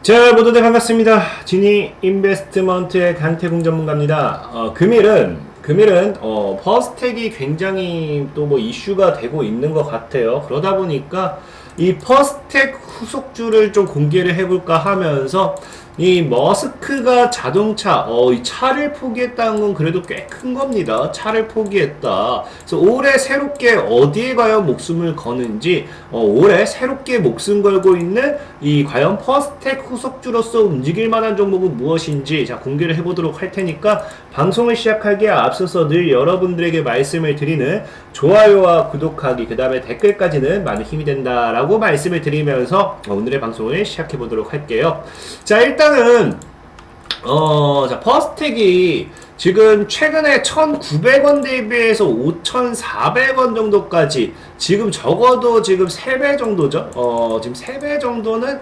자, 모두들 반갑습니다. 지니 인베스트먼트의 강태궁 전문가입니다. 금일은 퍼스텍이 굉장히 또 뭐 이슈가 되고 있는 것 같아요. 그러다 보니까 이 퍼스텍 후속주를 좀 공개를 해볼까 하면서 이 머스크가 자동차, 이 차를 포기했다는 건 그래도 꽤 큰 겁니다. 차를 포기했다. 그래서 올해 새롭게 어디에 과연 목숨을 거는지, 올해 새롭게 목숨 걸고 있는 이 과연 퍼스텍 후속주로서 움직일 만한 종목은 무엇인지 자 공개를 해보도록 할 테니까 방송을 시작하기에 앞서서 늘 여러분들에게 말씀을 드리는 좋아요와 구독하기, 그 다음에 댓글까지는 많은 힘이 된다라고 말씀을 드리면서 오늘의 방송을 시작해 보도록 할게요. 자, 일단은 자, 퍼스텍이 지금 최근에 1,900원 대비해서 5,400원 정도까지 지금 적어도 지금 3배 정도죠. 지금 3배 정도는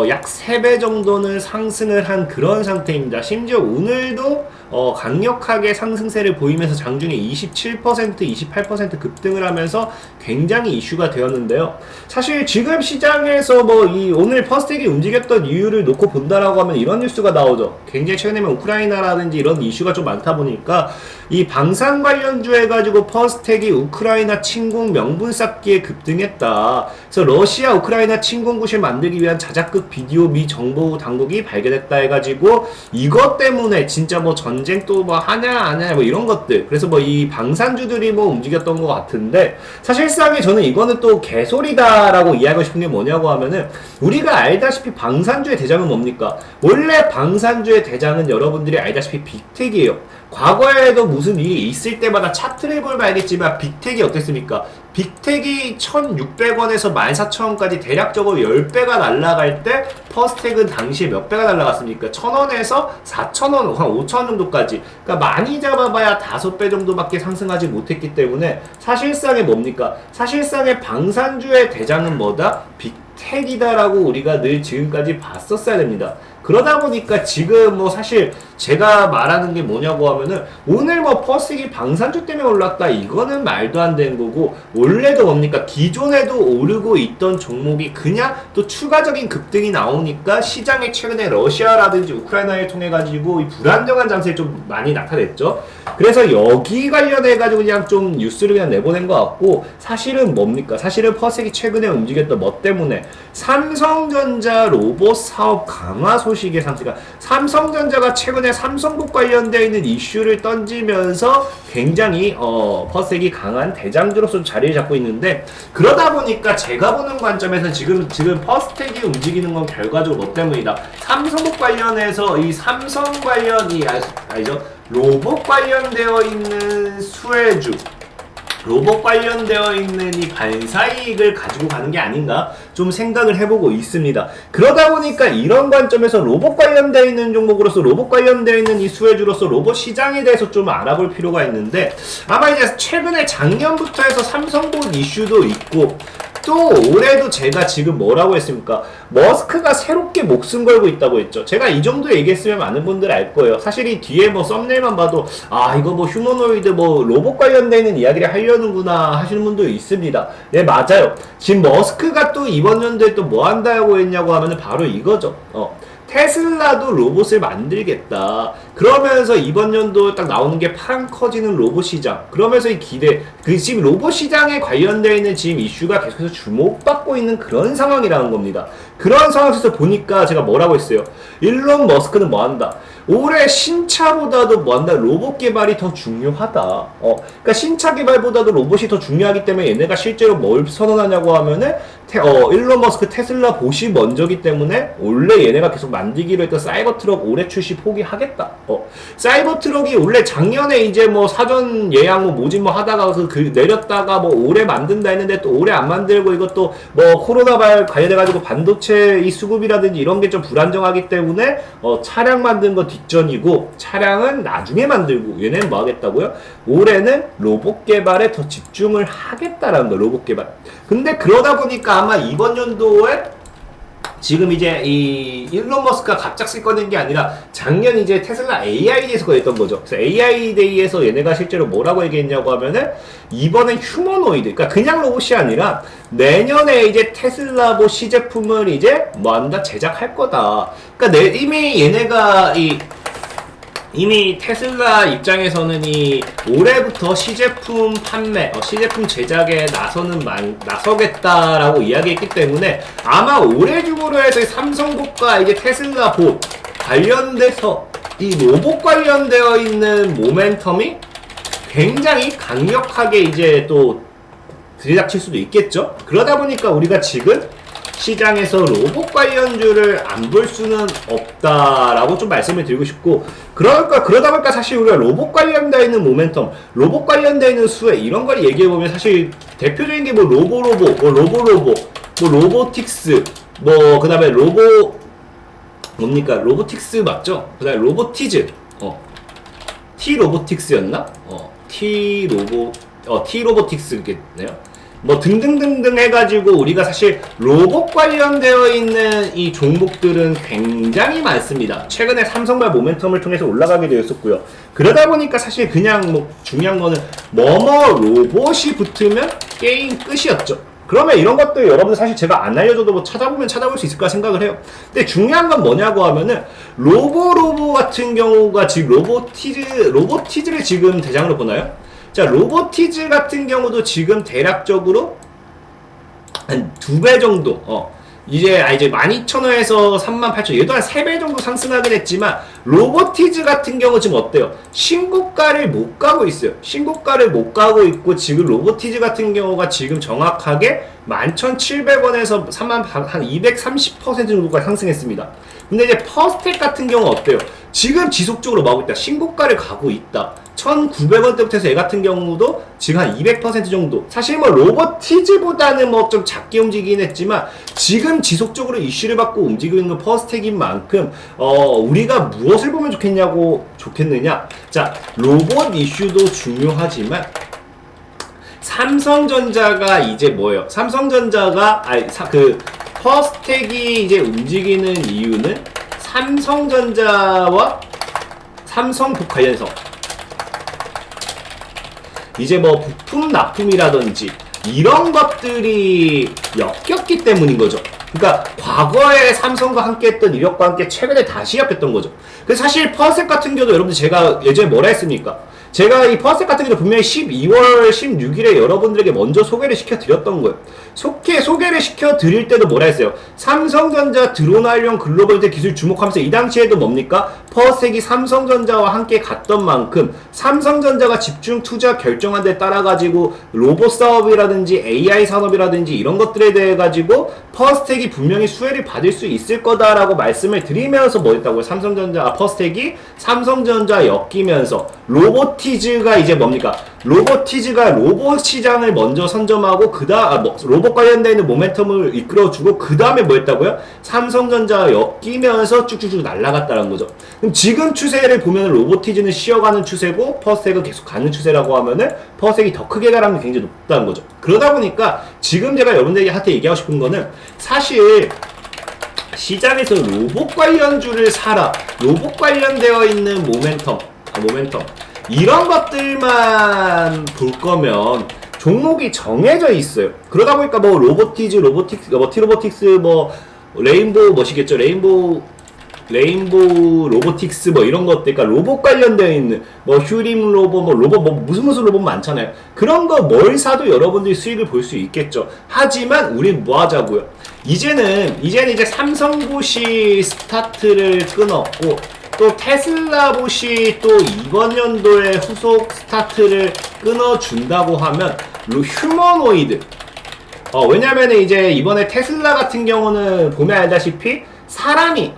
약 3배 정도는 상승을 한 그런 상태입니다. 심지어 오늘도 강력하게 상승세를 보이면서 장중에 27%, 28% 급등을 하면서 굉장히 이슈가 되었는데요. 사실 지금 시장에서 오늘 퍼스텍이 움직였던 이유를 놓고 본다라고 하면 이런 뉴스가 나오죠. 굉장히 최근에 우크라이나라든지 이런 이슈가 좀 많다 보니까 이 방산 관련주 해가지고 퍼스텍이 우크라이나 침공 명분 쌓기에 급등했다. 그래서 러시아 우크라이나 침공 구실 만들기 위한 자작극 비디오 미 정보 당국이 발견했다 해가지고 이것 때문에 진짜 전쟁 또 하냐 안 하냐 이런 것들, 그래서 이 방산주들이 움직였던 것 같은데, 사실상에 저는 이거는 또 개소리다라고 이야기하고 싶은 게 뭐냐고 하면은, 우리가 알다시피 방산주의 대장은 뭡니까? 원래 방산주의 대장은 여러분들이 알다시피 빅텍이에요. 과거에도 무슨 일이 있을 때마다 차트를 보면 알겠지만 빅텍이 어땠습니까? 빅텍이 1,600원에서 14,000원까지 대략적으로 10배가 날아갈 때 퍼스텍은 당시에 몇 배가 날아갔습니까? 1,000원에서 4,000원, 한 5,000원 정도까지. 그러니까 많이 잡아봐야 5배 정도밖에 상승하지 못했기 때문에 사실상에 뭡니까? 사실상에 방산주의 대장은 뭐다? 빅텍이다라고 우리가 늘 지금까지 봤었어야 됩니다. 그러다 보니까 지금 사실 제가 말하는 게 뭐냐고 하면은, 오늘 퍼스텍이 방산주 때문에 올랐다, 이거는 말도 안 되는 거고, 원래도 뭡니까? 기존에도 오르고 있던 종목이 그냥 또 추가적인 급등이 나오니까 시장에 최근에 러시아라든지 우크라이나를 통해 가지고 이 불안정한 장세에 좀 많이 나타냈죠. 그래서 여기 관련해 가지고 그냥 좀 뉴스를 그냥 내보낸 것 같고, 사실은 뭡니까? 사실은 퍼스텍이 최근에 움직였던 뭐 때문에 삼성전자 로봇 사업 강화 소식의 상승가, 삼성전자가 최근에 삼성국 관련되어 있는 이슈를 던지면서 굉장히 퍼스텍이 강한 대장주로서 자리를 잡고 있는데, 그러다 보니까 제가 보는 관점에서 지금 퍼스텍이 움직이는 건 결과적으로 뭐 때문이다. 삼성국 관련해서 이 삼성 관련이 아니죠, 로봇 관련되어 있는 수혜주, 로봇 관련되어 있는 이 반사이익을 가지고 가는 게 아닌가 좀 생각을 해보고 있습니다. 그러다 보니까 이런 관점에서 로봇 관련되어 있는 종목으로서, 로봇 관련되어 있는 이 수혜주로서 로봇 시장에 대해서 좀 알아볼 필요가 있는데, 아마 이제 최근에 작년부터 해서 삼성봇 이슈도 있고, 또 올해도 제가 지금 뭐라고 했습니까? 머스크가 새롭게 목숨 걸고 있다고 했죠. 제가 이 정도 얘기했으면 많은 분들 알 거예요. 사실 이 뒤에 썸네일만 봐도 이거 휴머노이드 로봇 관련되어 있는 이야기를 하려는구나 하시는 분도 있습니다. 네, 맞아요. 지금 머스크가 또 이번 연도에 또 뭐 한다고 했냐고 하면은 바로 이거죠. 테슬라도 로봇을 만들겠다. 그러면서 이번 연도 딱 나오는 게 파란 커지는 로봇 시장. 그러면서 이 기대, 지금 로봇 시장에 관련되어 있는 지금 이슈가 계속해서 주목받고 있는 그런 상황이라는 겁니다. 그런 상황에서 보니까 제가 뭐라고 했어요? 일론 머스크는 뭐 한다? 올해 신차보다도 뭐 한다? 로봇 개발이 더 중요하다. 그러니까 신차 개발보다도 로봇이 더 중요하기 때문에 얘네가 실제로 뭘 선언하냐고 하면은, 일론 머스크 테슬라 봇이 먼저기 때문에 원래 얘네가 계속 만들기로 했던 사이버 트럭 올해 출시 포기하겠다. 사이버 트럭이 원래 작년에 이제 사전 예약 모집 하다가 내렸다가 올해 만든다 했는데 또 올해 안 만들고, 이것도 코로나 관련해가지고 반도체 이 수급이라든지 이런 게 좀 불안정하기 때문에 차량 만드는 거 뒷전이고, 차량은 나중에 만들고, 얘네는 뭐 하겠다고요? 올해는 로봇 개발에 더 집중을 하겠다라는 거, 로봇 개발. 근데 그러다 보니까 아마 이번 연도에 지금 이제 이 일론 머스크가 갑작스레 꺼낸 게 아니라 작년 이제 테슬라 AI 데이에서 꺼냈던 거죠. 그래서 AI 데이에서 얘네가 실제로 뭐라고 얘기했냐고 하면은 이번엔 휴머노이드, 그러니까 그냥 로봇이 아니라 내년에 이제 테슬라 뭐 시제품을 이제 뭐한다 제작할 거다. 그러니까 이미 얘네가 이미 테슬라 입장에서는 이 올해부터 시제품 판매, 시제품 제작에 나서겠다라고 이야기했기 때문에 아마 올해 중으로 해서 삼성국과 이제 테슬라 봇 관련돼서 이 로봇 관련되어 있는 모멘텀이 굉장히 강력하게 이제 또 들이닥칠 수도 있겠죠. 그러다 보니까 우리가 지금 시장에서 로봇 관련주를 안 볼 수는 없다라고 좀 말씀을 드리고 싶고, 그러다 보니까 사실 우리가 로봇 관련되어 있는 모멘텀, 로봇 관련되어 있는 수혜 이런 걸 얘기해보면 사실 대표적인 게 뭐 뭐 로보틱스, 뭐 그 다음에 뭡니까? 로보틱스 맞죠? 그 다음에 로보티즈, T-로보틱스였나? T-로보틱스겠네요. 뭐 등등등등 해가지고 우리가 사실 로봇 관련되어 있는 이 종목들은 굉장히 많습니다. 최근에 삼성발 모멘텀을 통해서 올라가게 되었었고요. 그러다 보니까 사실 그냥 뭐 중요한 거는 뭐뭐 로봇이 붙으면 게임 끝이었죠. 그러면 이런 것들 여러분들 사실 제가 안 알려줘도 뭐 찾아보면 찾아볼 수 있을까 생각을 해요. 근데 중요한 건 뭐냐고 하면은 로보 같은 경우가 지금 로보티즈를 지금 대장으로 보나요? 자, 로보티즈 같은 경우도 지금 대략적으로 한 2배 정도, 이제 12,000원에서 38,000원, 얘도 한 3배 정도 상승하긴 했지만, 로보티즈 같은 경우 지금 어때요? 신고가를 못 가고 있어요. 신고가를 못 가고 있고, 지금 로보티즈 같은 경우가 지금 정확하게 11,700원에서 한 230% 정도가 상승했습니다. 근데 이제 퍼스텍 같은 경우 어때요? 지금 지속적으로 막고 있다. 신고가를 가고 있다. 1,900원대부터 해서 얘 같은 경우도 지금 한 200% 정도. 사실 뭐 로보티즈보다는 뭐 좀 작게 움직이긴 했지만 지금 지속적으로 이슈를 받고 움직이고 있는 퍼스텍인 만큼 우리가 무엇을 보면 좋겠느냐. 자, 로봇 이슈도 중요하지만 삼성전자가 이제 뭐예요? 삼성전자가 퍼스텍이 이제 움직이는 이유는 삼성전자와 삼성국 관련해서 이제 뭐 부품 납품이라든지 이런 것들이 엮였기 때문인 거죠. 그러니까 과거에 삼성과 함께 했던 이력과 함께 최근에 다시 엮였던 거죠. 그래서 사실 퍼스텍 같은 경우도 여러분들 제가 예전에 뭐라 했습니까? 제가 이 퍼스텍 같은 경우도 분명히 12월 16일에 여러분들에게 먼저 소개를 시켜드렸던 거예요. 소개를 시켜드릴 때도 뭐라 했어요? 삼성전자 드론 활용 글로벌 기술 주목하면서 이 당시에도 뭡니까? 퍼스텍이 삼성전자와 함께 갔던 만큼 삼성전자가 집중 투자 결정한 데 따라 가지고 로봇 사업이라든지 AI 산업이라든지 이런 것들에 대해 가지고 퍼스텍이 분명히 수혜를 받을 수 있을 거다라고 말씀을 드리면서 뭐 했다고요? 퍼스텍이 삼성전자 엮이면서 로보티즈가 이제 뭡니까? 로보티즈가 로봇 시장을 먼저 선점하고 로봇 관련되어 있는 모멘텀을 이끌어주고 그 다음에 뭐 했다고요? 삼성전자 엮이면서 쭉쭉쭉 날아갔다는 거죠. 그럼 지금 추세를 보면 로보티즈는 쉬어가는 추세고 퍼스텍은 계속 가는 추세라고 하면은 퍼스텍이 더 크게 가라는 게 굉장히 높다는 거죠. 그러다 보니까 지금 제가 여러분들한테 얘기하고 싶은 거는 사실 시장에서 로봇 관련주를 사라, 로봇 관련되어 있는 모멘텀 이런 것들만 볼 거면 종목이 정해져 있어요. 그러다 보니까 뭐 로보틱스, T-로보틱스, 뭐 레인보우 뭐시겠죠? 레인보우 로보틱스 뭐 이런 것들, 그러니까 로봇 관련되어 있는 뭐 휴림 로봇, 뭐 로봇 뭐 무슨 로봇 많잖아요. 그런 거 뭘 사도 여러분들이 수익을 볼 수 있겠죠. 하지만 우린 뭐 하자고요? 이제는 이제 삼성봇이 스타트를 끊었고 또 테슬라봇이 또 이번 연도에 후속 스타트를 끊어준다고 하면 휴머노이드, 왜냐면 이제 이번에 테슬라 같은 경우는 보면 알다시피 사람이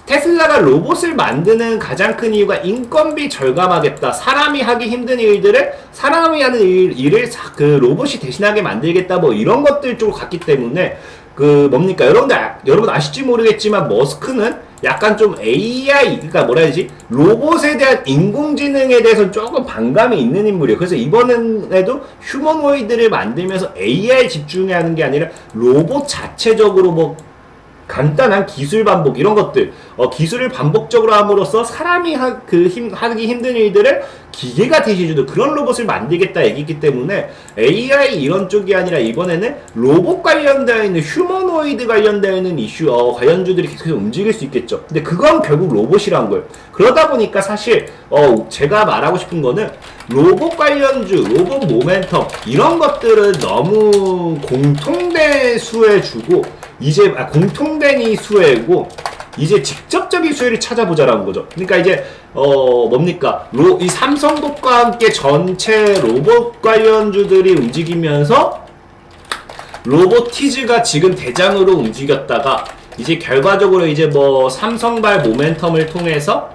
테슬라가 로봇을 만드는 가장 큰 이유가 인건비 절감하겠다. 사람이 하기 힘든 일들을 사람이 하는 일을 그 로봇이 대신하게 만들겠다. 뭐 이런 것들 쪽으로 갔기 때문에 뭡니까? 여러분 아실지 모르겠지만 머스크는 약간 좀 AI, 그러니까 뭐라 해야지? 로봇에 대한 인공지능에 대해서 조금 반감이 있는 인물이에요. 그래서 이번에도 휴머노이드를 만들면서 AI 집중하는 게 아니라 로봇 자체적으로 뭐 간단한 기술 반복 이런 것들 기술을 반복적으로 함으로써 사람이 하기 힘든 일들을 기계가 대신해주는 그런 로봇을 만들겠다 얘기했기 때문에 AI 이런 쪽이 아니라 이번에는 로봇 관련되어 있는 휴머노이드 관련되어 있는 이슈 관련주들이 계속해서 움직일 수 있겠죠. 근데 그건 결국 로봇이란 거예요. 그러다 보니까 사실 제가 말하고 싶은 거는 로봇 관련주, 로봇 모멘텀 이런 것들은 너무 공통된 수혜 주고 이제 공통된 이 수혜고 이제 직접적인 수혜를 찾아보자라는 거죠. 그러니까 이제 뭡니까? 이 삼성독과 함께 전체 로봇 관련주들이 움직이면서 로보티즈가 지금 대장으로 움직였다가 이제 결과적으로 이제 뭐 삼성발 모멘텀을 통해서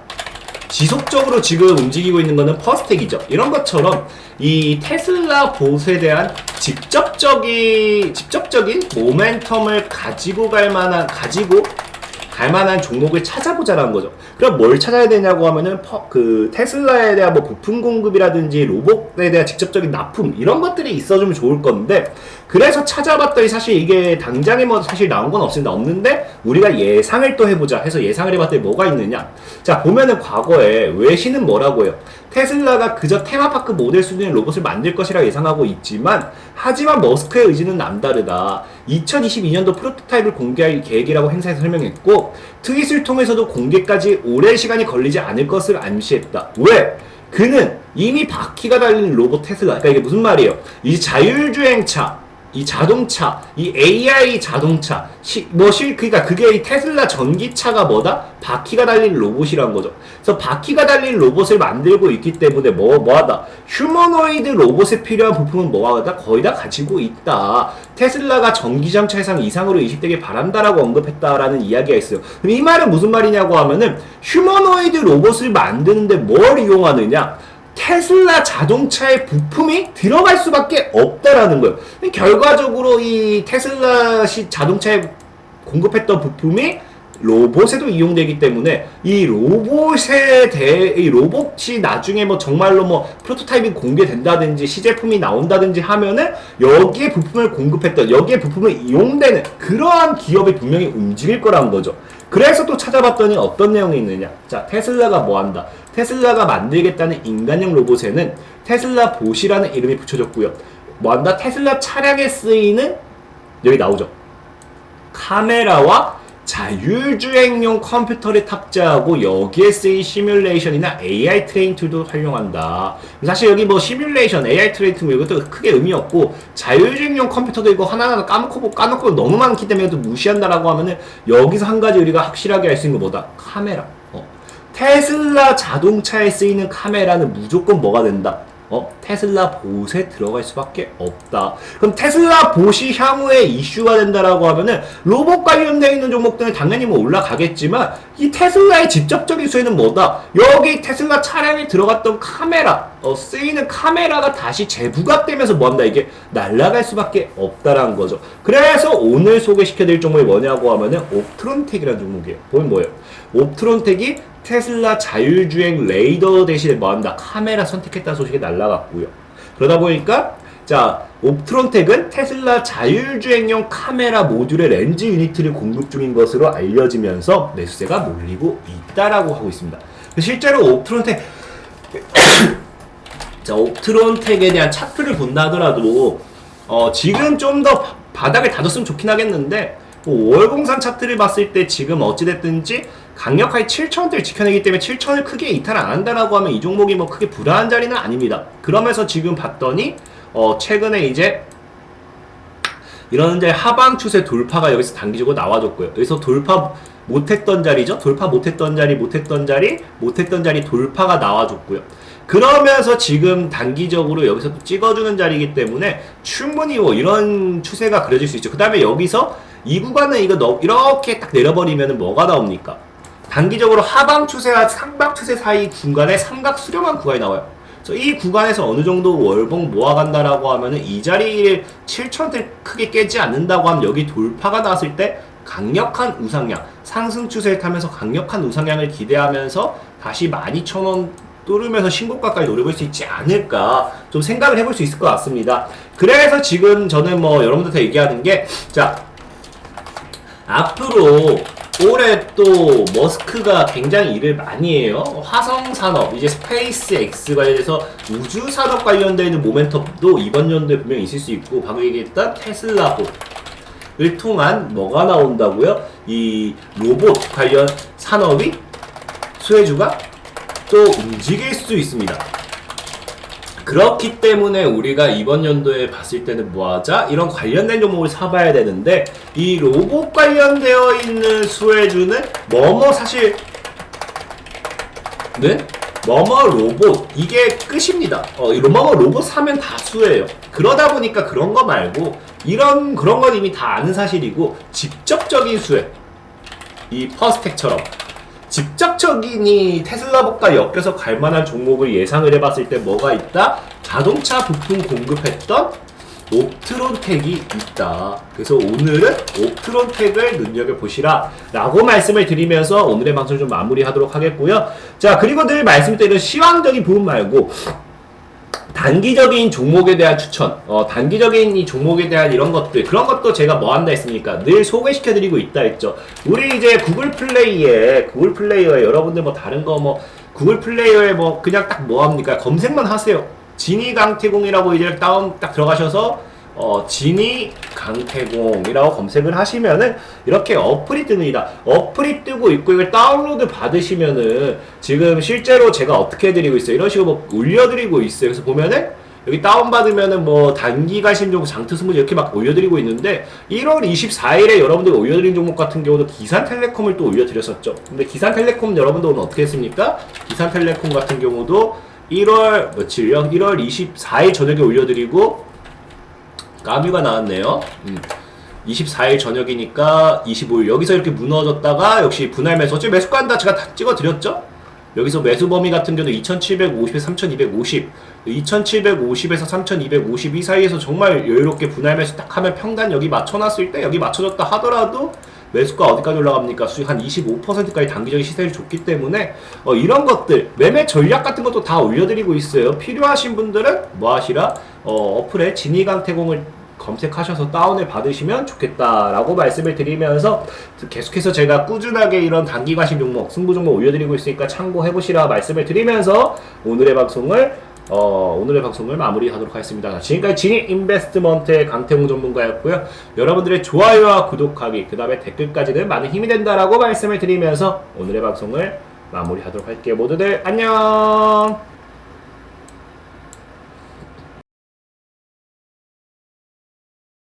지속적으로 지금 움직이고 있는 거는 퍼스텍이죠. 이런 것처럼 이 테슬라 보스에 대한 직접적인 모멘텀을 가지고 갈 만한 종목을 찾아보자라는 거죠. 그럼 뭘 찾아야 되냐고 하면은 테슬라에 대한 뭐 부품 공급이라든지 로봇에 대한 직접적인 납품 이런 것들이 있어주면 좋을 건데 그래서 찾아봤더니 사실 이게 당장에 뭐 사실 나온 건 없는데 우리가 예상을 또 해보자 해서 예상을 해봤더니 뭐가 있느냐. 자 보면은 과거에 외신은 뭐라고 해요. 테슬라가 그저 테마파크 모델 수준의 로봇을 만들 것이라 예상하고 있지만 하지만 머스크의 의지는 남다르다. 2022년도 프로토타입을 공개할 계획이라고 행사에서 설명했고 트윗을 통해서도 공개까지 오랜 시간이 걸리지 않을 것을 암시했다. 왜? 그는 이미 바퀴가 달린 로봇 테슬라. 그러니까 이게 무슨 말이에요? 이 자율주행차 이 자동차, 이 AI 자동차, 그러니까 그게 이 테슬라 전기차가 뭐다? 바퀴가 달린 로봇이란 거죠. 그래서 바퀴가 달린 로봇을 만들고 있기 때문에 뭐하다? 휴머노이드 로봇에 필요한 부품은 뭐하다? 거의 다 가지고 있다. 테슬라가 전기자동차 회상 이상으로 이식되길 바란다라고 언급했다라는 이야기가 있어요. 그럼 이 말은 무슨 말이냐고 하면은 휴머노이드 로봇을 만드는데 뭘 이용하느냐? 테슬라 자동차의 부품이 들어갈 수밖에 없다라는 거예요. 결과적으로 이 테슬라 자동차에 공급했던 부품이 로봇에도 이용되기 때문에 이 로봇이 나중에 뭐 정말로 뭐 프로토타입이 공개된다든지 시제품이 나온다든지 하면은 여기에 부품을 공급했던 여기에 부품을 이용되는 그러한 기업이 분명히 움직일 거라는 거죠. 그래서 또 찾아봤더니 어떤 내용이 있느냐. 자, 테슬라가 뭐 한다. 테슬라가 만들겠다는 인간형 로봇에는 테슬라 봇이라는 이름이 붙여졌고요. 뭐 한다? 테슬라 차량에 쓰이는 여기 나오죠. 카메라와 자율주행용 컴퓨터를 탑재하고 여기에 쓰인 시뮬레이션이나 AI 트레인 툴도 활용한다. 사실 여기 뭐 시뮬레이션, AI 트레인 툴 이것도 크게 의미 없고 자율주행용 컴퓨터도 이거 하나하나 까놓고 너무 많기 때문에 또 무시한다라고 하면은 여기서 한 가지 우리가 확실하게 알 수 있는 거 뭐다? 카메라. 테슬라 자동차에 쓰이는 카메라는 무조건 뭐가 된다? 테슬라 봇에 들어갈 수밖에 없다. 그럼 테슬라 봇이 향후에 이슈가 된다라고 하면은 로봇 관련되어 있는 종목들은 당연히 뭐 올라가겠지만 이 테슬라의 직접적인 수혜는 뭐다? 여기 테슬라 차량에 들어갔던 카메라, 쓰이는 카메라가 다시 재부각되면서 뭐한다? 이게 날아갈 수밖에 없다라는 거죠. 그래서 오늘 소개시켜드릴 종목이 뭐냐고 하면은 옵트론텍이라는 종목이에요. 보면 뭐예요? 옵트론텍이 테슬라 자율주행 레이더 대신에 뭐한다? 카메라 선택했다는 소식이 날라갔고요. 그러다 보니까 자 옵트론텍은 테슬라 자율주행용 카메라 모듈의 렌즈 유니트를 공급 중인 것으로 알려지면서 매수세가 몰리고 있다라고 하고 있습니다. 실제로 옵트론텍 자 옵트론텍에 대한 차트를 본다 하더라도 지금 좀 더 바닥을 다졌으면 좋긴 하겠는데 월봉산 차트를 봤을 때 지금 어찌됐든지 강력하게 7,000원대를 지켜내기 때문에 7,000원을 크게 이탈 안 한다라고 하면 이 종목이 뭐 크게 불안한 자리는 아닙니다. 그러면서 지금 봤더니 최근에 이제 이런 이제 하방 추세 돌파가 여기서 단기적으로 나와줬고요. 여기서 돌파 못했던 자리죠. 돌파 못했던 자리 돌파가 나와줬고요. 그러면서 지금 단기적으로 여기서 또 찍어주는 자리이기 때문에 충분히 뭐 이런 추세가 그려질 수 있죠. 그 다음에 여기서 이 구간은 이거 이렇게 딱 내려버리면 뭐가 나옵니까? 단기적으로 하방 추세와 상방 추세 사이 중간에 삼각 수렴한 구간이 나와요. 그래서 이 구간에서 어느 정도 월봉 모아간다라고 하면은 이 자리를 7,000원대 크게 깨지 않는다고 하면 여기 돌파가 나왔을 때 강력한 우상향, 상승 추세를 타면서 강력한 우상향을 기대하면서 다시 12,000원 뚫으면서 신고가까지 노려볼 수 있지 않을까 좀 생각을 해볼 수 있을 것 같습니다. 그래서 지금 저는 뭐 여러분들한테 얘기하는 게 자 앞으로 올해 또 머스크가 굉장히 일을 많이 해요. 화성 산업, 이제 스페이스 X 관련해서 우주 산업 관련된 모멘텀도 이번 연도에 분명히 있을 수 있고, 방금 얘기했던 테슬라를 통한 뭐가 나온다고요? 이 로봇 관련 산업이 수혜주가 또 움직일 수 있습니다. 그렇기 때문에 우리가 이번 연도에 봤을 때는 뭐하자? 이런 관련된 종목을 사봐야 되는데, 이 로봇 관련되어 있는 수혜주는 사실 네? 로봇 이게 끝입니다. 이 로봇 사면 다 수혜예요. 그러다 보니까 그런 거 말고 그런 건 이미 다 아는 사실이고, 직접적인 수혜, 이 퍼스텍처럼 직접적인 이 테슬라복과 엮여서 갈 만한 종목을 예상을 해봤을 때 뭐가 있다? 자동차 부품 공급했던 옵트론텍이 있다. 그래서 오늘은 옵트론텍을 눈여겨보시라 라고 말씀을 드리면서 오늘의 방송을 좀 마무리하도록 하겠고요. 자, 그리고 늘 말씀드리는 시황적인 부분 말고 단기적인 종목에 대한 추천, 단기적인 이 종목에 대한 이런 것들, 그런 것도 제가 뭐 한다 했습니까? 늘 소개시켜드리고 있다 했죠. 우리 이제 구글 플레이어에 여러분들 뭐 다른 거 뭐 구글 플레이어에 뭐 그냥 딱 뭐 합니까? 검색만 하세요. 진이 강태공이라고 이제 딱 들어가셔서 진이 강태공이라고 검색을 하시면은 이렇게 어플이 뜹니다. 어플이 뜨고 있고, 이걸 다운로드 받으시면은 지금 실제로 제가 어떻게 해드리고 있어요? 이런 식으로 뭐 올려드리고 있어요. 그래서 보면은 여기 다운받으면은 뭐 단기가 신종 장투스무지 이렇게 막 올려드리고 있는데, 1월 24일에 여러분들 올려드린 종목 같은 경우도 기산텔레콤을 또 올려드렸었죠. 근데 기산텔레콤 여러분들 오늘 어떻게 했습니까? 기산텔레콤 같은 경우도 1월 며칠요? 1월 24일 저녁에 올려드리고 까뮤가 나왔네요. 24일 저녁이니까 25일 여기서 이렇게 무너졌다가 역시 분할 매수, 어차피 매수가는 제가 다 찍어드렸죠? 여기서 매수 범위 같은 경우도 2750에서 3250, 2750에서 3250 이 사이에서 정말 여유롭게 분할 매수 딱 하면 평단 여기 맞춰놨을 때, 여기 맞춰졌다 하더라도 매수가 어디까지 올라갑니까? 수익 한 25%까지 단기적인 시세를 줬기 때문에 이런 것들, 매매 전략 같은 것도 다 올려드리고 있어요. 필요하신 분들은 뭐 하시라? 어플에 진이강태공을 검색하셔서 다운을 받으시면 좋겠다라고 말씀을 드리면서, 계속해서 제가 꾸준하게 이런 단기 과실 종목, 승부 종목 올려드리고 있으니까 참고해보시라 말씀을 드리면서 오늘의 방송을 마무리하도록 하겠습니다. 지금까지 진이 인베스트먼트의 강태공 전문가였고요. 여러분들의 좋아요와 구독하기, 그 다음에 댓글까지는 많은 힘이 된다라고 말씀을 드리면서 오늘의 방송을 마무리하도록 할게요. 모두들 안녕!